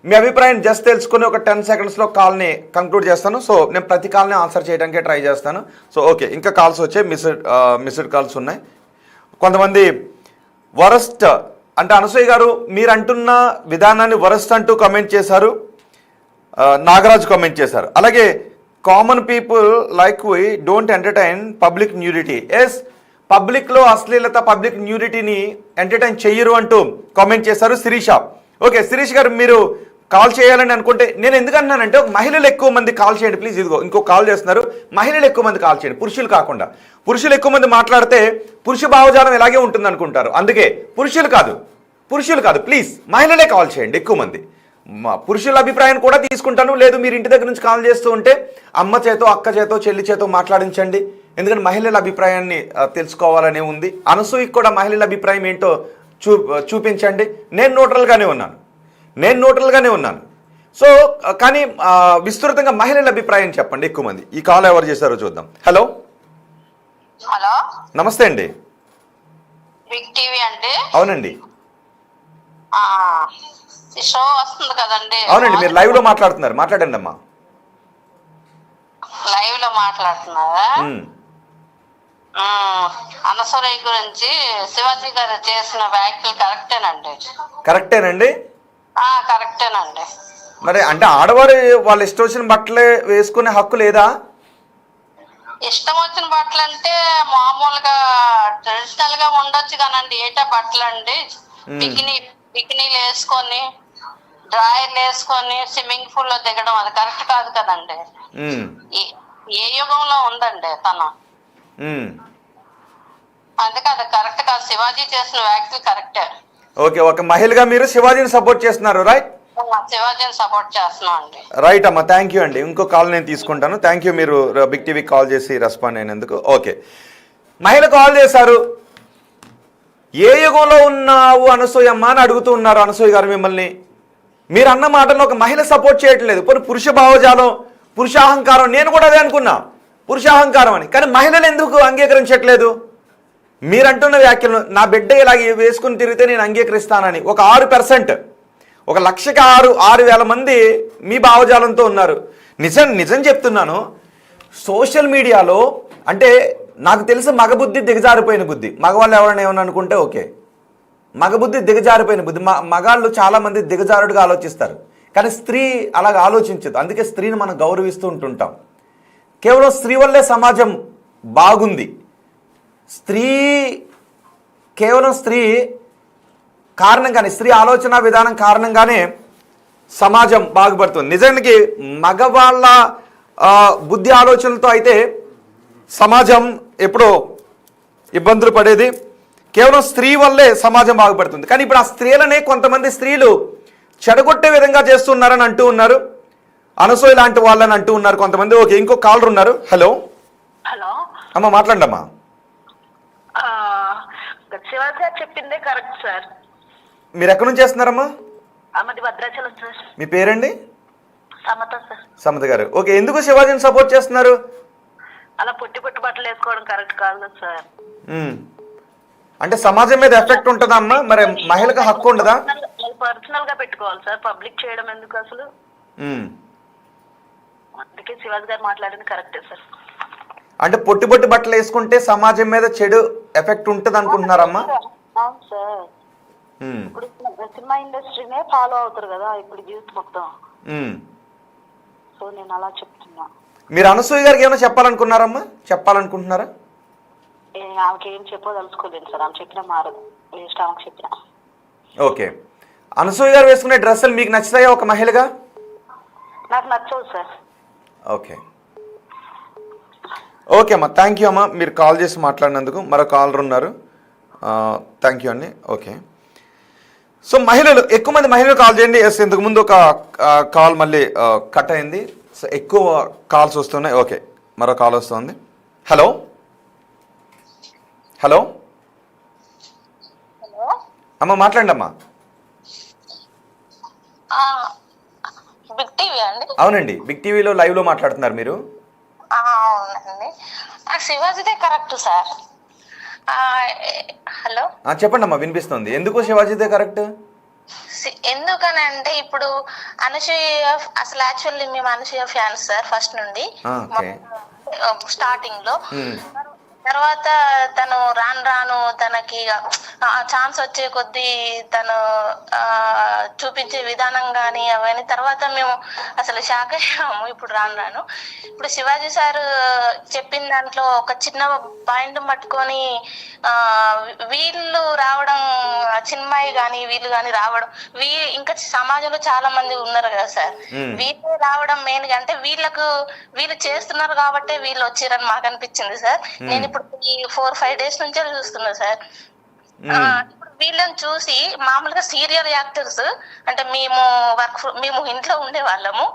మీ అభిప్రాయం జస్ట్ తెలుసుకుని ఒక 10 సెకండ్స్లో కాల్ని కంక్లూడ్ చేస్తాను. సో నేను ప్రతి కాల్ని ఆన్సర్ చేయడానికే ట్రై చేస్తాను. సో ఓకే, ఇంకా కాల్స్ వచ్చాయి, మిస్డ్ కాల్స్ ఉన్నాయి. కొంతమంది వరస్ట్ అంటే అనసూయ గారు మీరు అంటున్న విధానాన్ని వరస్ట్ అంటూ కామెంట్ చేశారు. నాగరాజు కామెంట్ చేశారు. అలాగే common people like we don't entertain public nudity. Yes, పబ్లిక్లో అశ్లీలత పబ్లిక్ న్యూడిటీని ఎంటర్టైన్ చెయ్యరు అంటూ కామెంట్ చేశారు శిరీష. ఓకే శిరీష్ గారు, మీరు కాల్ చేయాలని అనుకుంటే నేను ఎందుకు అన్నానంటే మహిళలు ఎక్కువ మంది కాల్ చేయండి ప్లీజ్. ఇదిగో ఇంకో కాల్ చేస్తున్నారు. మహిళలు ఎక్కువ మంది కాల్ చేయండి, పురుషులు కాకుండా. పురుషులు ఎక్కువ మంది మాట్లాడితే పురుష భావజాలం ఇలాగే ఉంటుంది అనుకుంటారు. అందుకే పురుషులు కాదు ప్లీజ్ మహిళలే కాల్ చేయండి ఎక్కువ మంది. పురుషుల అభిప్రాయాన్ని కూడా తీసుకుంటాను. లేదు మీరు ఇంటి దగ్గర నుంచి కాల్ చేస్తూ ఉంటే అమ్మ చేతో అక్క చేతో చెల్లి చేతో మాట్లాడించండి. ఎందుకంటే మహిళల అభిప్రాయాన్ని తెలుసుకోవాలనే ఉంది. అనసూయకి కూడా మహిళల అభిప్రాయం ఏంటో చూపించండి. నేను న్యూట్రల్గానే ఉన్నాను. సో కానీ విస్తృతంగా మహిళల అభిప్రాయం చెప్పండి ఎక్కువ మంది. ఈ కాల్ ఎవరు చేశారో చూద్దాం. హలో నమస్తే అండి. బిగ్ టీవీ అండి. అవునండి. షో వస్తుంది కదండి. అవునండి, మీరు లైవ్ లో మాట్లాడుతున్నారు, మాట్లాడండి అమ్మా. లైవ్ లో మాట్లాడుతున్నారా? అనసూయ గురించి శివాజీ గారు చేసిన వ్యాఖ్యలు కరెక్టేనండి. కరెక్టేనండి. మరి అంటే ఆడవారు వాళ్ళ ఇష్టం వచ్చిన బట్టలే వేసుకునే హక్కు లేదా? ఇష్టం వచ్చిన బట్టలు అంటే మామూలుగా ట్రెడిషనల్ గా ఉండొచ్చు కానండి. ఏటా బట్టలు అండి, బికినీలు వేసుకొని డ్రాయర్లు వేసుకొని స్విమ్మింగ్ పూల్ లో దిగడం అది కరెక్ట్ కాదు కదండి. ఏ యుగంలో ఉందండి తను? అందుకే అది కరెక్ట్ కాదు. శివాజీ చేసిన వ్యాఖ్యలు కరెక్టే. ఓకే, ఒక మహిళగా మీరు శివాజీని సపోర్ట్ చేస్తున్నారు, రైట్? శివాజీని సపోర్ట్ చేస్తున్నాం అండి. రైట్ అమ్మా, థ్యాంక్ యూ అండి. ఇంకో కాల్ నేను తీసుకుంటాను. థ్యాంక్ యూ మీరు బిగ్ టీవీకి కాల్ చేసి రెస్పాండ్ అయినందుకు. ఓకే, మహిళ కాల్ చేశారు. ఏ యుగంలో ఉన్నావు అనసూయమ్మ అని అడుగుతూ ఉన్నారు అనసూయ గారు మిమ్మల్ని. మీరు అన్న మాటల్లో ఒక మహిళ సపోర్ట్ చేయట్లేదు. పురుష భావజాలం, పురుషాహంకారం, నేను కూడా అదే అనుకున్నా పురుషాహంకారం అని. కానీ మహిళలు ఎందుకు అంగీకరించట్లేదు? మీరంటున్న వ్యాఖ్యలు, నా బిడ్డ ఇలాగ వేసుకుని తిరిగితే నేను అంగీకరిస్తానని. ఒక 6%, 1,00,000కి 6,000 మంది మీ భావజాలంతో ఉన్నారు. నిజం చెప్తున్నాను. సోషల్ మీడియాలో అంటే నాకు తెలిసి మగబుద్ధి దిగజారిపోయిన బుద్ధి. మగవాళ్ళు ఎవరైనా ఏమన్నా అనుకుంటే ఓకే, మగబుద్ధి దిగజారిపోయిన బుద్ధి. మగాళ్ళు చాలామంది దిగజారుడుగా ఆలోచిస్తారు, కానీ స్త్రీ అలాగ ఆలోచించదు. అందుకే స్త్రీని మనం గౌరవిస్తూ ఉంటుంటాం. కేవలం స్త్రీ వల్లే సమాజం బాగుంది. కేవలం స్త్రీ కారణంగానే, స్త్రీ ఆలోచన విధానం కారణంగానే సమాజం బాగుపడుతుంది. నిజానికి మగవాళ్ళ బుద్ధి ఆలోచనలతో అయితే సమాజం ఎప్పుడో ఇబ్బందులు పడేది. కేవలం స్త్రీ వల్లే సమాజం బాగుపడుతుంది. కానీ ఇప్పుడు ఆ స్త్రీలనే కొంతమంది స్త్రీలు చెడగొట్టే విధంగా చేస్తున్నారని అంటూ ఉన్నారు. అనసూయ లాంటి వాళ్ళని అంటూ ఉన్నారు కొంతమంది. ఓకే, ఇంకో కాలర్ ఉన్నారు. హలో అమ్మా, మాట్లాడండి అమ్మా. శివాజీ గారు చెప్పిందే కరెక్ట్ సార్. మీరు ఎక్కడి నుంచి చేస్తున్నారమ్మా? భద్రాచలం సార్. మీ పేరండి? సమత సార్. సమత గారు. ఓకే, ఎందుకు శివాజీని సపోర్ట్ చేస్తున్నారు? అలా పొట్టి బట్టలు వేసుకోవడం కరెక్ట్ కాదు సార్. అంటే సమాజం మీద ఎఫెక్ట్ ఉంటుందా అమ్మా? మరి మహిళకు హక్కు ఉండదా? పర్సనల్ గా పెట్టుకోవాలి సార్, పబ్లిక్ చేయడం ఎందుకు అసలు? అందుకే శివాజీ గారు మాట్లాడింది కరెక్టే సార్. అంటే పొట్టి బట్టలు వేసుకుంటే సమాజం మీద చెడు ఎఫెక్ట్ ఉంటుంది అనుకుంటున్నారమ్మా? అవును సార్. ఇప్పుడు సినిమా ఇండస్ట్రీనే ఫాలో అవుతారు కదా ఇప్పుడు యూత్ మొత్తం. సో నేను అలా చెప్తున్నా. మీరు అనసూయ గారికి ఏమైనా చెప్పాలనుకుంటున్నారా? ఆమెకి ఏం చెప్పదలుచుకోలేదు సార్. ఆమె చెప్పినా మారదు, వేస్ట్ ఆమెకు చెప్పిన. ఓకే, అనసూయ గారు వేసుకునే డ్రెస్సులు మీకు నచ్చుతాయా ఒక మహిళగా? నాకు నచ్చవు సార్. ఓకే అమ్మా, థ్యాంక్ యూ అమ్మా, మీరు కాల్ చేసి మాట్లాడినందుకు. మరో కాలర్ ఉన్నారు. థ్యాంక్ యూ అండి. ఓకే, సో ఎక్కువ మంది మహిళలు కాల్ చేయండి. ఎస్, ఇంతకుముందు ఒక కాల్ మళ్ళీ కట్ అయింది. సో ఎక్కువ కాల్స్ వస్తున్నాయి. ఓకే, మరో కాల్ వస్తుంది. హలో అమ్మ, మాట్లాడండి అమ్మా. బిగ్ టీవీ అండి? అవునండి, బిగ్ టీవీలో లైవ్లో మాట్లాడుతున్నారు మీరు. అవునండి, శివాజీదే కరెక్ట్ సార్. హలో చెప్పండి అమ్మా, వినిపిస్తుంది. ఎందుకు శివాజీదే కరెక్ట్? ఎందుకనంటే ఇప్పుడు అనసూయ అసలు యాక్చువల్లీ మేము అనసూయ ఫ్యాన్స్ సార్ ఫస్ట్ నుండి ఓకే. స్టార్టింగ్ లో. తర్వాత తను రాను తనకి ఛాన్స్ వచ్చే కొద్దీ తను చూపించే విధానం కానీ అవన్నీ తర్వాత మేము అసలు షాక్ అయ్యాము. ఇప్పుడు రాను ఇప్పుడు శివాజీ సార్ చెప్పిన దాంట్లో ఒక చిన్న పాయింట్ పట్టుకొని వీళ్ళు రావడం, చిన్మయి కానీ వీళ్ళు కానీ రావడం, ఇంకా సమాజంలో చాలా మంది ఉన్నారు కదా సార్, వీళ్ళు రావడం మెయిన్ గా అంటే వీళ్ళు చేస్తున్నారు కాబట్టి వీళ్ళు వచ్చారని మాకు అనిపించింది సార్. నేను ఇప్పుడు ఈ 4-5 days నుంచే చూస్తున్నా సార్. ఇప్పుడు వీళ్ళని చూసి మామూలుగా సీరియల్ యాక్టర్స్ అంటే మేము ఇంట్లో ఉండే వాళ్ళము,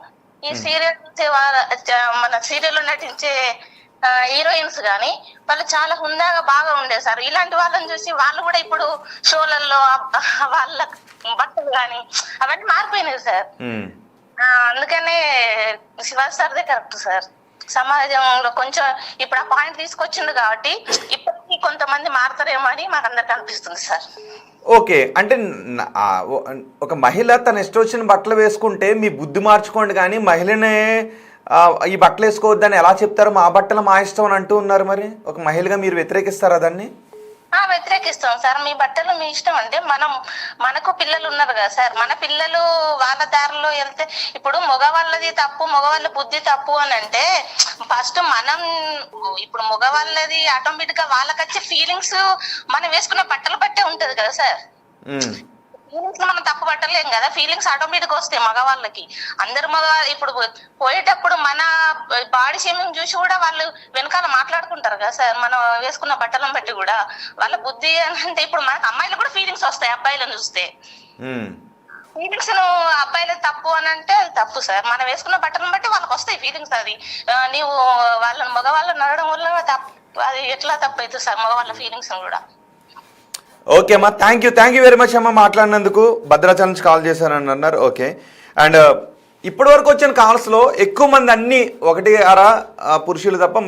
ఈ సీరియల్ చూసే మన సీరియల్ నటించే హీరోయిన్స్ గాని వాళ్ళు చాలా హుందాగా బాగా ఉండే సార్. ఇలాంటి వాళ్ళని చూసి వాళ్ళు కూడా ఇప్పుడు షోలలో వాళ్ళ బట్టలు గాని అవన్నీ మారిపోయినాయి సార్. అందుకనే శివాజీ సార్దే కరెక్ట్ సార్. సమాజంలో కొంచెం ఇప్పుడు ఆ పాయింట్ తీసుకొచ్చింది కాబట్టి ఇప్పటికీ కొంతమంది మారుతారేమో అని మాకు అందరికి అనిపిస్తుంది సార్. ఓకే, అంటే ఒక మహిళ తన ఇష్టం వచ్చిన బట్టలు వేసుకుంటే మీ బుద్ధి మార్చుకోండి, కానీ మహిళనే ఈ బట్టలు వేసుకోవద్దని ఎలా చెప్తారు? మా బట్టలు మా ఇష్టం అని అంటూ ఉన్నారు. మరి ఒక మహిళగా మీరు వ్యతిరేకిస్తారా దాన్ని? వ్యతిరేకిస్తాం సార్. మీ బట్టలు మీ ఇష్టం అంటే మనకు పిల్లలు ఉన్నారు కదా సార్, మన పిల్లలు వాళ్ళ దారిలో వెళ్తే ఇప్పుడు మగవాళ్ళది తప్పు, మగవాళ్ళ బుద్ధి తప్పు అని అంటే ఫస్ట్ మనం ఇప్పుడు మగవాళ్ళది ఆటోమేటిక్ గా వాళ్ళకొచ్చే ఫీలింగ్స్ మనం వేసుకున్న బట్టలు బట్టే ఉంటది కదా సార్. ఫీలింగ్స్ మనం తప్పు పట్టలేం కదా, ఫీలింగ్స్ ఆటోమేటిక్ వస్తాయి మగవాళ్ళకి. అందరు ఇప్పుడు పోయేటప్పుడు మన బాడీ షేమింగ్ చూసి కూడా వాళ్ళు వెనకాల మాట్లాడుకుంటారు కదా సార్, మనం వేసుకున్న బట్టలను బట్టి కూడా. వాళ్ళ బుద్ధి అంటే ఇప్పుడు మనకు అమ్మాయిలు కూడా ఫీలింగ్స్ వస్తాయి అబ్బాయిలను చూస్తే. ఫీలింగ్స్ అబ్బాయిలు తప్పు అని అంటే అది తప్పు సార్. మనం వేసుకున్న బట్టలను బట్టి వాళ్ళకి వస్తాయి ఫీలింగ్స్. అది నీవు వాళ్ళని మగవాళ్ళని నడవడం వల్ల తప్పు, అది ఎట్లా తప్పు అవుతుంది సార్ మగవాళ్ళ ఫీలింగ్స్ కూడా. ఓకే అమ్మా, థ్యాంక్ యూ వెరీ మచ్ అమ్మ మాట్లాడినందుకు. భద్రాచలం నుంచి కాల్ చేశానని అన్నారు. ఓకే, అండ్ ఇప్పటి వరకు వచ్చిన కాల్స్లో ఎక్కువ మంది అన్ని 1-6 పురుషులు తప్ప